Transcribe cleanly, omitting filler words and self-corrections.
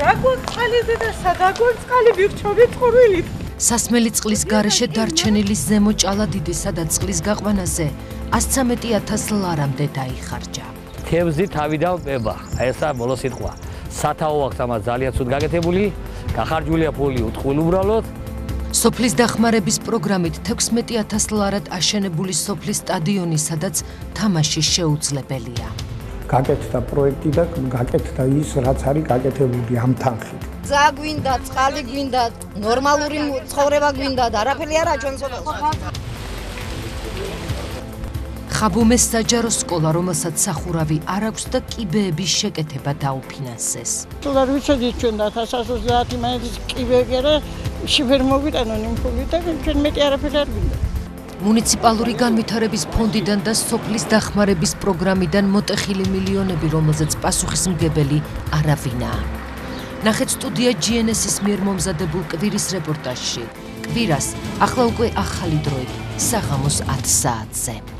გაგვაწყალიდე და სადაგვაწყალი ვიხჩობით ყურვილით. სასმელი წყლის გარეშე დარჩენილი ზემო ჭალადიდი სადაც წყლის გაყვანაზე 113,000 ლარამდე დაიხარჯა. თევზი თავიდან პება. აი ესა ბოლო სიტყვა. სათაო აქვს ამას ძალიან ცუდ გაკეთებული, გახარჯულია ფული უთხილ უბრალოდ. სოფლის დახმარების პროგრამით 16,000 ლარად აშენებული სოფლის სტადიონი, სადაც თამაში შეუძლებელია. გაკეთდა პროექტი და გაკეთდა ის, რაც არის გაკეთებული ამ თანხით. ძა გვინდა, წყალი გვინდა, ნორმალური ცხოვრება გვინდა და არაფერი არა ჩვენ სოფელში. ხაბუმეს საჯარო სკოლა, რომელსაც სახურავი არ აქვს და კიბეების შეკეთება დაუფინანსეს. თუ არ ვიცოდით ჩვენ და 130 მაინც კიბეები და შიფერ მოგვიტანონ იმ ფულით და ჩვენ მეტი არაფერი არ გვინდა. მუნიციპალური განვითარების ფონდიდან და სოფლის დახმარების პროგრამიდან მოტეხილი მილიონები, რომელზეც პასუხისმგებელი არავინაა. ნახეთ სტუდია GNS-ის მიერ მომზადებულ კვირის რეპორტაჟში. კვირას ახლა უკვე ახალი დროით, საღამოს 10 საათზე.